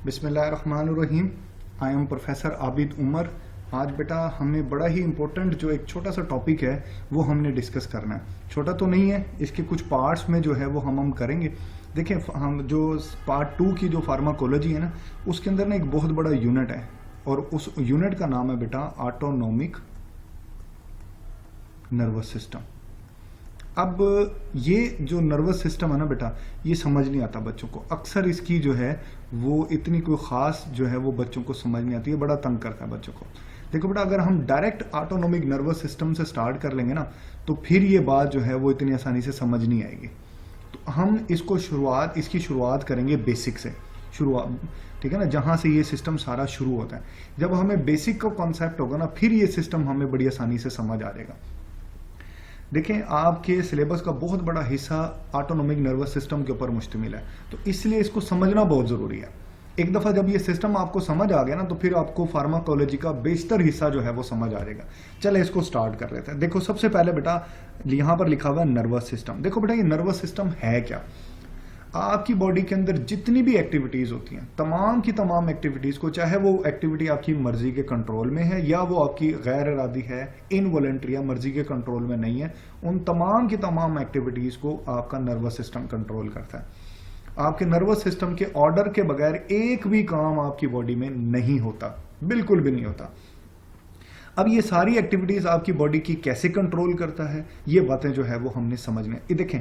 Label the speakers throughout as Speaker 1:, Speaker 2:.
Speaker 1: बिस्मिल्लाहिर्रहमानिर्रहीम। I am professor Abid Umar. आज बेटा हमें बड़ा ही इम्पोर्टेंट जो एक छोटा सा टॉपिक है वो हमने डिस्कस करना है। छोटा तो नहीं है, इसके कुछ पार्ट्स में जो है वो हम करेंगे। देखें, हम जो पार्ट 2 की जो फार्माकोलॉजी है ना, उसके अंदर ना एक बहुत बड़ा यूनिट है और उस यूनिट का नाम है बेटा ऑटोनोमिक नर्वस सिस्टम। अब ये जो नर्वस सिस्टम है ना बेटा, ये समझ नहीं आता बच्चों को। अक्सर इसकी जो है वो इतनी कोई ख़ास जो है वो बच्चों को समझ नहीं आती है, बड़ा तंग करता है बच्चों को। देखो बेटा, अगर हम डायरेक्ट ऑटोनोमिक नर्वस सिस्टम से स्टार्ट कर लेंगे ना, तो फिर ये बात जो है वो इतनी आसानी से समझ नहीं आएगी। तो हम इसकी शुरुआत करेंगे बेसिक से। ठीक है ना, जहाँ से ये सिस्टम सारा शुरू होता है। जब हमें बेसिक का कॉन्सेप्ट होगा ना, फिर ये सिस्टम हमें बड़ी आसानी से समझ आ जाएगा। देखें, आपके सिलेबस का बहुत बड़ा हिस्सा ऑटोनोमिक नर्वस सिस्टम के ऊपर मुश्तमिल है, तो इसलिए इसको समझना बहुत ज़रूरी है। एक दफ़ा जब ये सिस्टम आपको समझ आ गया ना, तो फिर आपको फार्माकोलॉजी का बेशतर हिस्सा जो है वो समझ आ जाएगा। चले इसको स्टार्ट कर लेते हैं। देखो, सबसे पहले बेटा यहाँ पर लिखा हुआ है नर्वस सिस्टम। देखो बेटा, ये नर्वस सिस्टम है क्या? आपकी बॉडी के अंदर जितनी भी एक्टिविटीज़ होती हैं, तमाम की तमाम एक्टिविटीज़ को, चाहे वो एक्टिविटी आपकी मर्जी के कंट्रोल में है या वो आपकी गैर इरादी है, इनवॉलंटरी या मर्जी के कंट्रोल में नहीं है, उन तमाम की तमाम एक्टिविटीज़ को आपका नर्वस सिस्टम कंट्रोल करता है। आपके नर्वस सिस्टम के ऑर्डर के बगैर एक भी काम आपकी बॉडी में नहीं होता, बिल्कुल भी नहीं होता। अब ये सारी एक्टिविटीज आपकी बॉडी की कैसे कंट्रोल करता है, ये बातें जो है वो हमने समझने। ये देखें,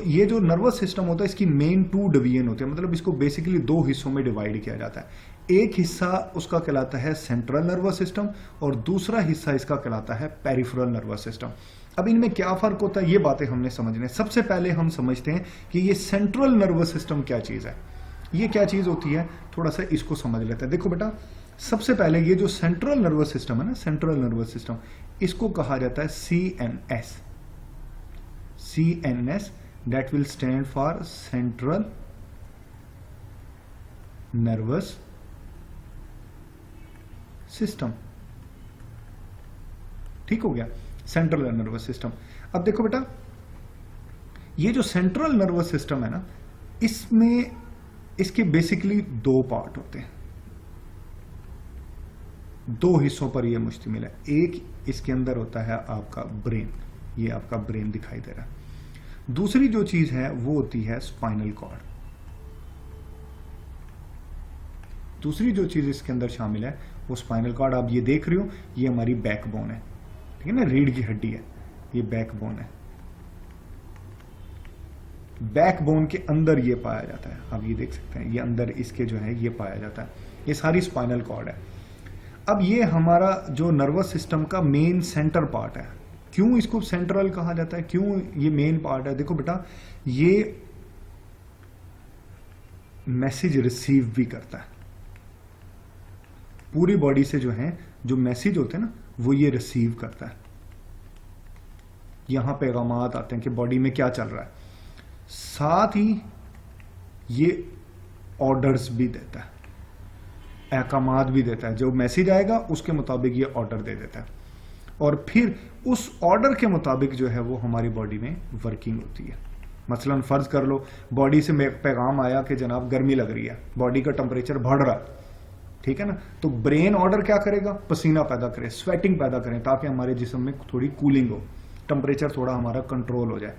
Speaker 1: ये जो नर्वस सिस्टम होता है, इसकी मेन 2 डिवीजन होते हैं। मतलब इसको बेसिकली 2 हिस्सों में डिवाइड किया जाता है। एक हिस्सा उसका कहलाता है सेंट्रल नर्वस सिस्टम और दूसरा हिस्सा इसका कहलाता है पेरिफेरल नर्वस सिस्टम। अब इनमें क्या फर्क होता है, ये बातें हमने समझने। सबसे पहले हम समझते हैं कि ये सेंट्रल नर्वस सिस्टम क्या चीज़ है। ये क्या चीज़ होती है, थोड़ा सा इसको समझ लेते हैं। देखो बेटा, सबसे पहले ये जो सेंट्रल नर्वस सिस्टम है ना, सेंट्रल नर्वस सिस्टम, इसको कहा जाता है CNS। CNS that will stand for central nervous system. ठीक हो गया, सेंट्रल नर्वस सिस्टम। अब देखो बेटा, ये जो सेंट्रल नर्वस सिस्टम है ना, इसमें इसके बेसिकली 2 पार्ट होते हैं। 2 हिस्सों पर यह मुश्तमिल है। एक इसके अंदर होता है आपका ब्रेन, ये आपका ब्रेन दिखाई दे रहा है। दूसरी जो चीज है वो होती है स्पाइनल कॉर्ड। दूसरी जो चीज इसके अंदर शामिल है वो स्पाइनल कॉर्ड। आप ये देख रहे हो, ये हमारी बैकबोन है, ठीक है ना, रीढ़ की हड्डी है, ये बैकबोन है। बैकबोन के अंदर ये पाया जाता है, आप ये देख सकते हैं, ये अंदर इसके जो है ये पाया जाता है। ये सारी स्पाइनल कॉर्ड है। अब ये हमारा जो नर्वस सिस्टम का मेन सेंटर पार्ट है। क्यों इसको सेंट्रल कहा जाता है, क्यों ये मेन पार्ट है? देखो बेटा, ये मैसेज रिसीव भी करता है। पूरी बॉडी से जो है जो मैसेज होते हैं ना, वो ये रिसीव करता है। यहां पैगामात आते हैं कि बॉडी में क्या चल रहा है। साथ ही ये ऑर्डर्स भी देता है, अहकामात भी देता है। जो मैसेज आएगा उसके मुताबिक ये ऑर्डर दे देता है और फिर उस ऑर्डर के मुताबिक जो है वो हमारी बॉडी में वर्किंग होती है। मसलन फर्ज कर लो, बॉडी से पैगाम आया कि जनाब गर्मी लग रही है, बॉडी का टेम्परेचर बढ़ रहा है, ठीक है ना, तो ब्रेन ऑर्डर क्या करेगा, पसीना पैदा करे, स्वेटिंग पैदा करें, ताकि हमारे जिस्म में थोड़ी कूलिंग हो, टेम्परेचर थोड़ा हमारा कंट्रोल हो जाए,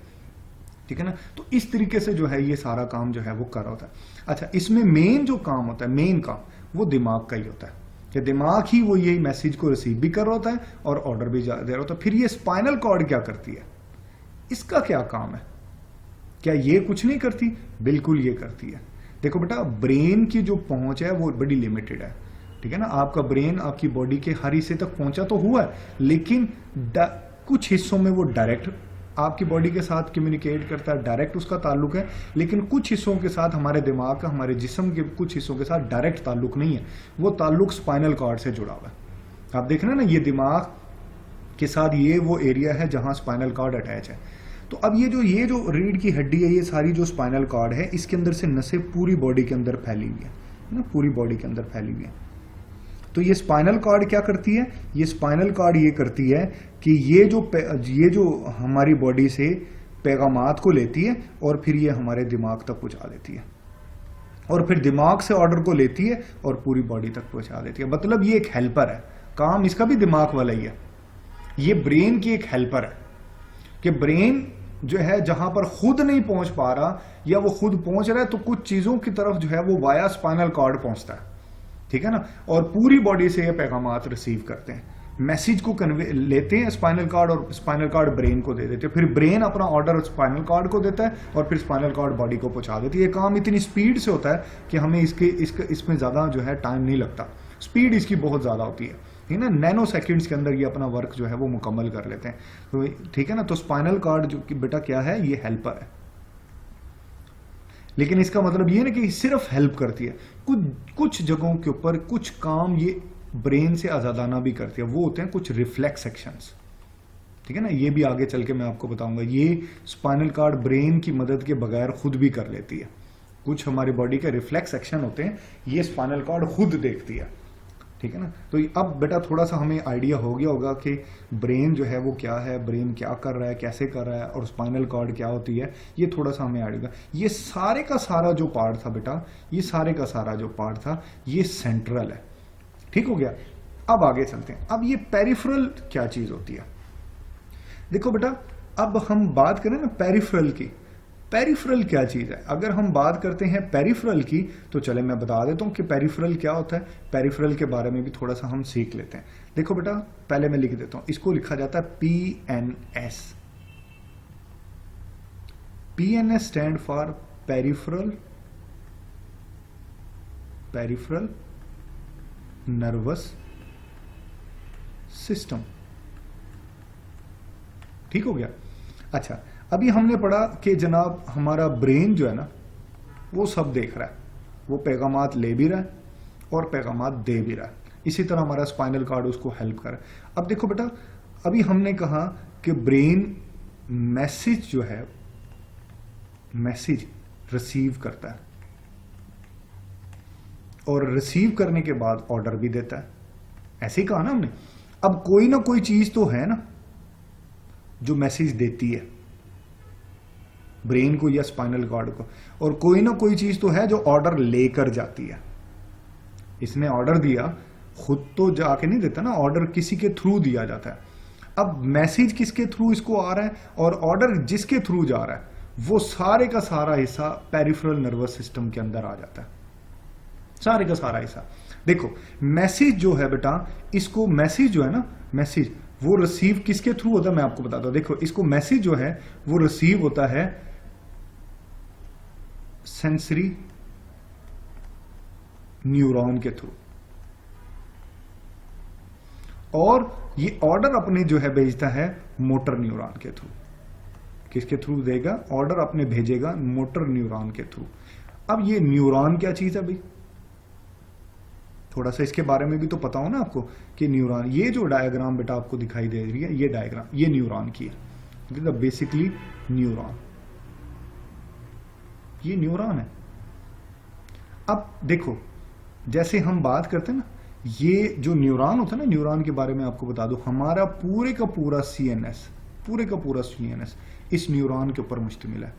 Speaker 1: ठीक है ना। तो इस तरीके से जो है ये सारा काम जो है वो कर रहा होता है। अच्छा, इसमें मेन जो काम होता है, मेन काम वो दिमाग का ही होता है कि दिमाग ही वो यही मैसेज को रिसीव भी कर रहा होता है और ऑर्डर भी दे रहा होता है। फिर ये स्पाइनल कॉर्ड क्या करती है, इसका क्या काम है? क्या ये कुछ नहीं करती? बिल्कुल ये करती है। देखो बेटा, ब्रेन की जो पहुंच है वो बड़ी लिमिटेड है, ठीक है ना। आपका ब्रेन आपकी बॉडी के हर हिस्से तक पहुंचा तो हुआ है, लेकिन कुछ हिस्सों में वो डायरेक्ट आपकी बॉडी के साथ कम्युनिकेट करता है, डायरेक्ट उसका ताल्लुक है। लेकिन कुछ हिस्सों के साथ, हमारे दिमाग का, हमारे जिस्म के कुछ हिस्सों के साथ डायरेक्ट ताल्लुक नहीं है, वो ताल्लुक स्पाइनल कॉर्ड से जुड़ा हुआ है। आप देख रहे हैं ना, ये दिमाग के साथ ये वो एरिया है जहां स्पाइनल कॉर्ड अटैच है। तो अब ये जो रीढ़ की हड्डी है, ये सारी जो स्पाइनल कॉर्ड है, इसके अंदर से नसें पूरी बॉडी के अंदर फैली हुई है ना, पूरी बॉडी के अंदर फैली हुई है। तो ये स्पाइनल कॉर्ड क्या करती है, ये स्पाइनल कॉर्ड ये करती है कि ये जो हमारी बॉडी से पैगामात को लेती है और फिर ये हमारे दिमाग तक पहुंचा देती है। और फिर दिमाग से ऑर्डर को लेती है और पूरी बॉडी तक पहुंचा देती है। मतलब ये एक हेल्पर है, काम इसका भी दिमाग वाला ही है। ये ब्रेन की एक हेल्पर है कि ब्रेन जो है जहां पर खुद नहीं पहुंच पा रहा या वो खुद पहुंच रहा है तो कुछ चीजों की तरफ जो है वो वाया स्पाइनल कॉर्ड पहुंचता है, ठीक है ना, और पूरी बॉडी से ये पैगामात रिसीव करते हैं, मैसेज को कन्वे लेते हैं स्पाइनल कॉर्ड, और स्पाइनल कॉर्ड ब्रेन को दे देते हैं, फिर ब्रेन अपना ऑर्डर स्पाइनल कॉर्ड को देता है और फिर स्पाइनल कॉर्ड बॉडी को पहुंचा देती है। ये काम इतनी स्पीड से होता है कि हमें इसमें ज़्यादा जो है टाइम नहीं लगता, स्पीड इसकी बहुत ज़्यादा होती है ना, नैनो सेकंड्स के अंदर ये अपना वर्क जो है वो मुकम्मल कर लेते हैं। तो ठीक है ना, तो स्पाइनल कॉर्ड जो कि बेटा क्या है, ये हेल्पर है। लेकिन इसका मतलब ये ना कि सिर्फ हेल्प करती है, कुछ जगहों के ऊपर कुछ काम ये ब्रेन से आजादाना भी करती है, वो होते हैं कुछ रिफ्लेक्स एक्शंस, ठीक है ना, ये भी आगे चल के मैं आपको बताऊंगा। ये स्पाइनल कॉर्ड ब्रेन की मदद के बगैर खुद भी कर लेती है, कुछ हमारे बॉडी के रिफ्लेक्स एक्शन होते हैं, ये स्पाइनल कॉर्ड खुद देखती है, ठीक है ना। तो अब बेटा थोड़ा सा हमें आइडिया हो गया होगा कि ब्रेन जो है वो क्या है, ब्रेन क्या कर रहा है, कैसे कर रहा है, और स्पाइनल कॉर्ड क्या होती है, ये थोड़ा सा हमें आइडिया। ये सारे का सारा जो पार्ट था बेटा, ये सारे का सारा जो पार्ट था ये सेंट्रल है, ठीक हो गया। अब आगे चलते हैं। अब ये पेरिफेरल क्या चीज होती है, देखो बेटा, अब हम बात करें ना पेरिफेरल की, पेरिफेरल क्या चीज है। अगर हम बात करते हैं पेरिफेरल की तो चले मैं बता देता हूं कि पेरिफेरल क्या होता है, पेरिफेरल के बारे में भी थोड़ा सा हम सीख लेते हैं। देखो बेटा, पहले मैं लिख देता हूं, इसको लिखा जाता है PNS। PNS stand for peripheral nervous system, ठीक हो गया। अच्छा, अभी हमने पढ़ा कि जनाब हमारा ब्रेन जो है ना वो सब देख रहा है, वो पैगामात ले भी रहा है और पैगामात दे भी रहा है, इसी तरह हमारा स्पाइनल कॉर्ड उसको हेल्प कर रहा है। अब देखो बेटा, अभी हमने कहा कि ब्रेन मैसेज जो है, मैसेज रिसीव करता है और रिसीव करने के बाद ऑर्डर भी देता है, ऐसे ही कहा ना हमने। अब कोई ना कोई चीज तो है ना जो मैसेज देती है ब्रेन को या स्पाइनल कॉर्ड को, और कोई ना कोई चीज तो है जो ऑर्डर लेकर जाती है। इसने ऑर्डर दिया, खुद तो जाके नहीं देता ना, ऑर्डर किसी के थ्रू दिया जाता है। अब मैसेज किसके थ्रू इसको आ रहा है और ऑर्डर जिसके थ्रू जा रहा है वो सारे का सारा हिस्सा पेरिफेरल नर्वस सिस्टम के अंदर आ जाता है, सारे का सारा हिस्सा। देखो मैसेज जो है बेटा, इसको मैसेज जो है ना, मैसेज वो रिसीव किसके थ्रू होता है मैं आपको बताता हूं। देखो इसको मैसेज जो है वो रिसीव होता है सेंसरी न्यूरॉन के थ्रू, और ये ऑर्डर अपने जो है भेजता है मोटर न्यूरॉन के थ्रू। किसके थ्रू देगा ऑर्डर, अपने भेजेगा मोटर न्यूरॉन के थ्रू। अब ये न्यूरॉन क्या चीज है भाई, थोड़ा सा इसके बारे में भी तो पता हो ना आपको कि न्यूरॉन, ये जो डायग्राम बेटा आपको दिखाई दे रही है, ये डायग्राम ये न्यूरॉन की है, बेसिकली न्यूरॉन, ये न्यूरॉन है। अब देखो जैसे हम बात करते हैं ना, ये जो न्यूरॉन होता है ना, न्यूरॉन के बारे में आपको बता दो, हमारा पूरे का पूरा CNS, पूरे का पूरा CNS इस न्यूरॉन के ऊपर मुश्तमिल है।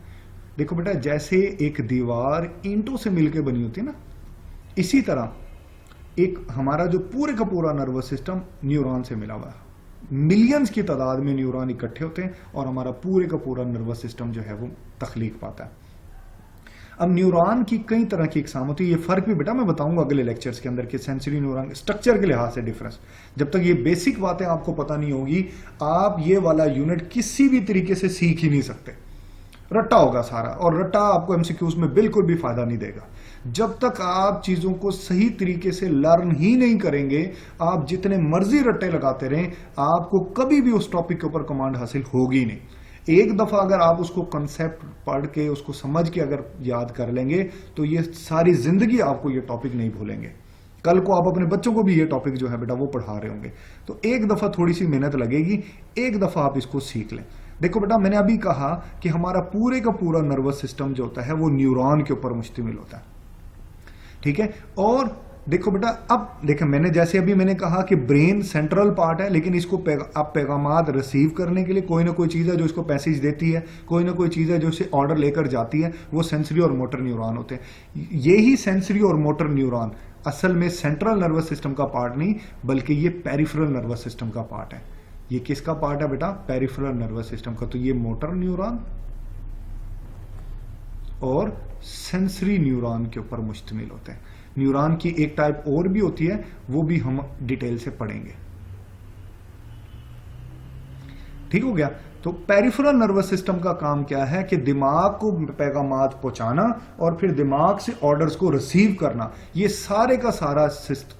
Speaker 1: देखो बेटा, जैसे एक दीवार ईंटों से मिलकर बनी होती है ना, इसी तरह एक हमारा जो पूरे का पूरा नर्वस सिस्टम न्यूरॉन से मिला हुआ है। मिलियंस की तादाद में न्यूरॉन इकट्ठे होते हैं और हमारा पूरे का पूरा नर्वस सिस्टम जो है वो तख्लीक पाता है। अब न्यूरॉन की कई तरह की इकसाम होती है, ये फर्क भी बेटा मैं बताऊंगा अगले लेक्चर्स के अंदर कि सेंसरी न्यूरॉन स्ट्रक्चर के लिहाज से डिफरेंस। जब तक ये बेसिक बातें आपको पता नहीं होगी, आप ये वाला यूनिट किसी भी तरीके से सीख ही नहीं सकते, रट्टा होगा सारा, और रट्टा आपको MCQs में बिल्कुल भी फायदा नहीं देगा। जब तक आप चीजों को सही तरीके से लर्न ही नहीं करेंगे, आप जितने मर्जी रट्टे लगाते रहें, आपको कभी भी उस टॉपिक के ऊपर कमांड हासिल होगी नहीं। एक दफा अगर आप उसको कंसेप्ट पढ़ के उसको समझ के अगर याद कर लेंगे तो ये सारी जिंदगी आपको ये टॉपिक नहीं भूलेंगे। कल को आप अपने बच्चों को भी ये टॉपिक जो है बेटा वो पढ़ा रहे होंगे, तो एक दफा थोड़ी सी मेहनत लगेगी, एक दफा आप इसको सीख लें। देखो बेटा, मैंने अभी कहा कि हमारा पूरे का पूरा नर्वस सिस्टम जो होता है वो न्यूरॉन के ऊपर मुश्तमिल होता है, ठीक है। और देखो बेटा, अब देखो मैंने जैसे अभी मैंने कहा कि ब्रेन सेंट्रल पार्ट है, लेकिन इसको आप पैगामात रिसीव करने के लिए कोई ना कोई चीज़ है जो इसको पैसेज देती है, कोई ना कोई चीज़ है जो इसे ऑर्डर लेकर जाती है, वो सेंसरी और मोटर न्यूरॉन होते हैं। यही सेंसरी और मोटर न्यूरॉन असल में सेंट्रल नर्वस सिस्टम का पार्ट नहीं, बल्कि ये पेरिफेरल नर्वस सिस्टम का पार्ट है। ये किसका पार्ट है बेटा? पेरिफेरल नर्वस सिस्टम का। तो ये मोटर न्यूरॉन और सेंसरी न्यूरॉन के ऊपर मुश्तमिल होते हैं। न्यूरॉन की एक टाइप और भी होती है, वो भी हम डिटेल से पढ़ेंगे। ठीक हो गया? तो पेरिफेरल नर्वस सिस्टम का काम क्या है कि दिमाग को पैगामात पहुंचाना और फिर दिमाग से ऑर्डर्स को रिसीव करना। ये सारे का सारा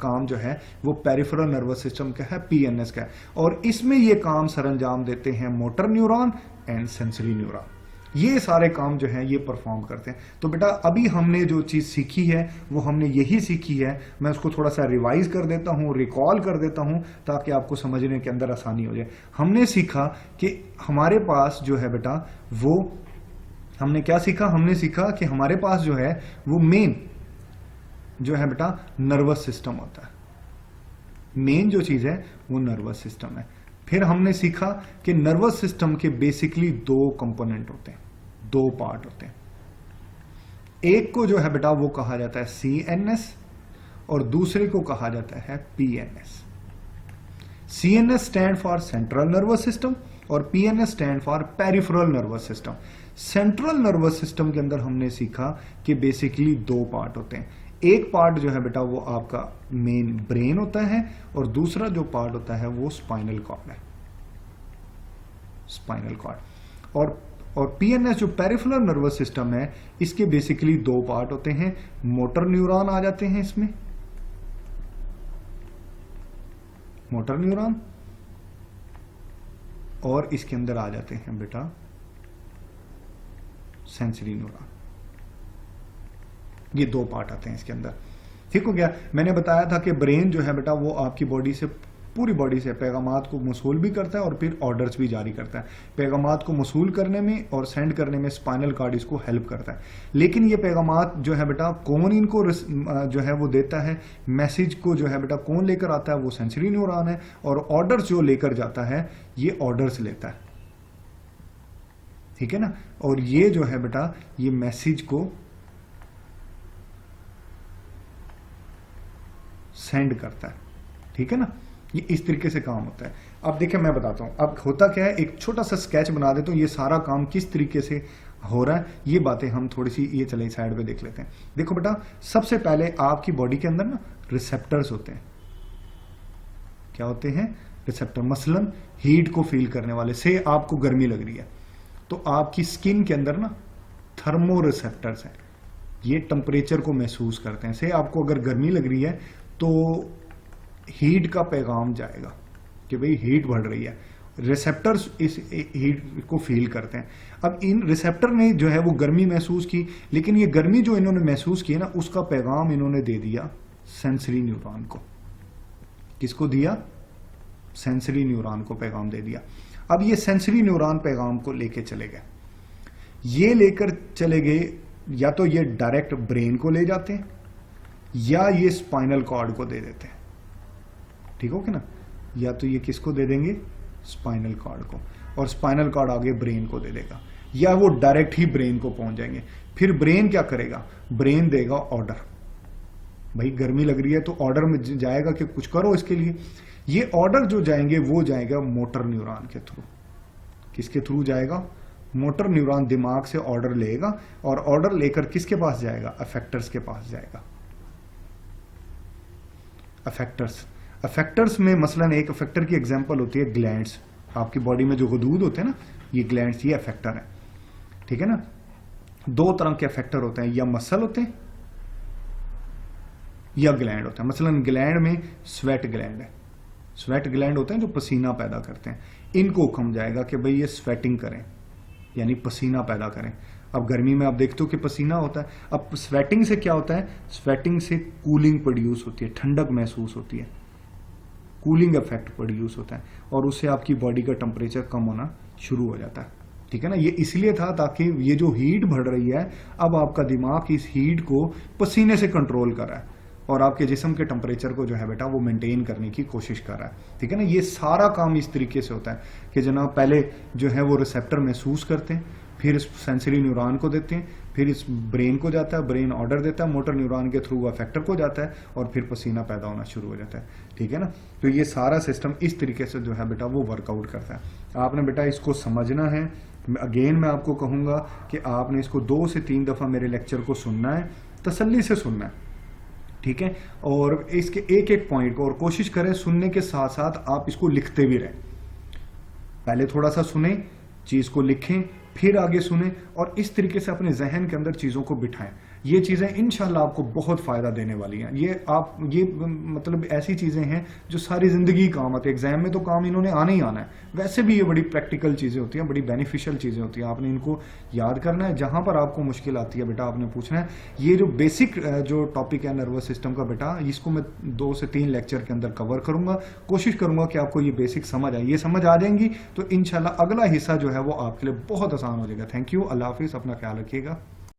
Speaker 1: काम जो है वो पेरिफेरल नर्वस सिस्टम का है, पीएनएस का है। और इसमें ये काम सरंजाम देते हैं motor neuron and sensory neuron. ये सारे काम जो है ये परफॉर्म करते हैं। तो बेटा अभी हमने जो चीज़ सीखी है वो हमने यही सीखी है। मैं उसको थोड़ा सा रिवाइज कर देता हूँ, रिकॉल कर देता हूँ, ताकि आपको समझने के अंदर आसानी हो जाए। हमने सीखा कि हमारे पास जो है बेटा वो, हमने क्या सीखा? हमने सीखा कि हमारे पास जो है वो मेन जो है बेटा नर्वस सिस्टम होता है। मेन जो चीज़ है वो नर्वस सिस्टम है। फिर हमने सीखा कि नर्वस सिस्टम के बेसिकली दो कंपोनेंट होते हैं, दो पार्ट होते हैं। एक को जो है बेटा वो कहा जाता है सीएनएस और दूसरे को कहा जाता है PNS. CNS stand for central nervous system और PNS stand for peripheral nervous system. Central nervous system के अंदर हमने सीखा कि बेसिकली दो पार्ट होते हैं। एक पार्ट जो है बेटा वो आपका मेन ब्रेन होता है और दूसरा जो पार्ट होता है वो स्पाइनल कॉर्ड है, स्पाइनल कॉर्ड। और पीएनएस जो पेरिफेरल नर्वस सिस्टम है, इसके बेसिकली दो पार्ट होते हैं। मोटर न्यूरॉन आ जाते हैं इसमें, मोटर न्यूरॉन, और इसके अंदर आ जाते हैं बेटा सेंसरी न्यूरॉन। ये दो पार्ट आते हैं इसके अंदर। ठीक हो गया? मैंने बताया था कि ब्रेन जो है बेटा वो आपकी बॉडी से, पूरी बॉडी से पैगामात को मसूल भी करता है और फिर ऑर्डर्स भी जारी करता है। पैगामात को मसूल करने में और सेंड करने में स्पाइनल कॉर्ड इसको हेल्प करता है। लेकिन ये पैगामात जो है बेटा कौन इनको जो है वो देता है, मैसेज को जो है बेटा कौन लेकर आता है? वो सेंसरी न्यूरॉन है। और ऑर्डर्स जो लेकर जाता है ये ऑर्डर्स लेता है। ठीक है ना? और ये जो है बेटा ये मैसेज को सेंड करता है। ठीक है ना? ये इस तरीके से काम होता है। अब देखिए मैं बताता हूं अब होता क्या है, एक छोटा सा स्केच बना देता हूं ये सारा काम किस तरीके से हो रहा है। ये बातें हम थोड़ी सी ये चले साइड पे देख लेते हैं। देखो बेटा, सबसे पहले आपकी बॉडी के अंदर ना रिसेप्टर्स होते हैं। क्या होते हैं? रिसेप्टर। मसलन हीट को फील करने वाले। से आपको गर्मी लग रही है तो आपकी स्किन के अंदर ना थर्मो रिसेप्टर्स हैं, ये टेम्परेचर को महसूस करते हैं। से आपको अगर गर्मी लग रही है तो हीट का पैगाम जाएगा कि भाई हीट बढ़ रही है। रिसेप्टर्स इस हीट को फील करते हैं। अब इन रिसेप्टर ने जो है वो गर्मी महसूस की, लेकिन ये गर्मी जो इन्होंने महसूस की है ना, उसका पैगाम इन्होंने दे दिया सेंसरी न्यूरॉन को। किसको दिया? सेंसरी न्यूरॉन को पैगाम दे दिया। अब ये सेंसरी न्यूरॉन पैगाम को लेके चले गए। ये लेकर चले गए, या तो ये डायरेक्ट ब्रेन को ले जाते हैं या ये स्पाइनल कॉर्ड को दे देते हैं। ठीक हो कि ना? या तो ये किसको दे देंगे? स्पाइनल कॉर्ड को, और स्पाइनल कॉर्ड आगे ब्रेन को दे देगा, या वो डायरेक्ट ही ब्रेन को पहुंच जाएंगे। फिर ब्रेन क्या करेगा? ब्रेन देगा ऑर्डर। भाई गर्मी लग रही है तो ऑर्डर में जाएगा कि कुछ करो इसके लिए। ये ऑर्डर जो जाएंगे वो जाएगा मोटर न्यूरॉन के थ्रू। किसके थ्रू जाएगा? मोटर न्यूरॉन दिमाग से ऑर्डर लेगा और ऑर्डर लेकर किसके पास जाएगा? अफेक्टर्स के पास जाएगा। अफेक्टर्स में मसलन एक अफेक्टर की एग्जांपल होती है ग्लैंड्स। आपकी बॉडी में जो गदूद होते हैं ना, ये ग्लैंड्स, ये अफेक्टर है। ठीक है ना? दो तरह के अफेक्टर होते हैं, या मसल होते हैं या ग्लैंड होता है। मसलन ग्लैंड में स्वेट ग्लैंड है, स्वेट ग्लैंड होते हैं जो पसीना पैदा करते हैं। इनको हुक्म जाएगा कि भाई ये स्वेटिंग करें, यानी पसीना पैदा करें। अब गर्मी में आप देखते हो कि पसीना होता है। अब स्वेटिंग से क्या होता है? स्वेटिंग से कूलिंग प्रोड्यूस होती है, ठंडक महसूस होती है, कूलिंग इफेक्ट प्रोड्यूस होता है, और उससे आपकी बॉडी का टेम्परेचर कम होना शुरू हो जाता है। ठीक है ना? ये इसलिए था ताकि ये जो हीट बढ़ रही है, अब आपका दिमाग इस हीट को पसीने से कंट्रोल कर रहा है, और आपके जिस्म के टेम्परेचर को जो है बेटा वो मेंटेन करने की कोशिश कर रहा है, ठीक है ना। ये सारा काम इस तरीके से होता है कि जनाब पहले जो है वो रिसेप्टर महसूस करते हैं, फिर इस सेंसरी न्यूरॉन को देते हैं, फिर इस ब्रेन को जाता है, ब्रेन ऑर्डर देता है, मोटर न्यूरॉन के थ्रू अफेक्टर को जाता है और फिर पसीना पैदा होना शुरू हो जाता है, ठीक है ना। तो ये सारा सिस्टम इस तरीके से जो है बेटा वो वर्कआउट करता है। आपने बेटा इसको समझना है। अगेन मैं आपको कहूँगा कि आपने इसको 2 से 3 दफ़ा मेरे लेक्चर को सुनना है, तसल्ली से सुनना है, ठीक है। और इसके एक एक पॉइंट को और कोशिश करें सुनने के साथ साथ आप इसको लिखते भी रहें। पहले थोड़ा सा सुने, चीज़ को लिखें, फिर आगे सुने और इस तरीके से अपने जहन के अंदर चीज़ों को बिठाएं। ये चीज़ें इंशाल्लाह आपको बहुत फ़ायदा देने वाली हैं। ये मतलब ऐसी चीज़ें हैं जो सारी ज़िंदगी काम आती है। एग्ज़ाम में तो काम इन्होंने आना ही आना है, वैसे भी ये बड़ी प्रैक्टिकल चीज़ें होती हैं, बड़ी बेनिफिशियल चीज़ें होती हैं। आपने इनको याद करना है। जहाँ पर आपको मुश्किल आती है बेटा आपने पूछना है। ये जो बेसिक जो टॉपिक है नर्वस सिस्टम का बेटा, इसको मैं 2 से 3 लेक्चर के अंदर कवर करूँगा। कोशिश करूँगा कि आपको ये बेसिक समझ आए। ये समझ आ जाएंगी तो इंशाल्लाह अगला हिस्सा जो है वो आपके लिए बहुत आसान हो जाएगा। थैंक यू, अल्लाह हाफिज़, अपना ख्याल रखिएगा।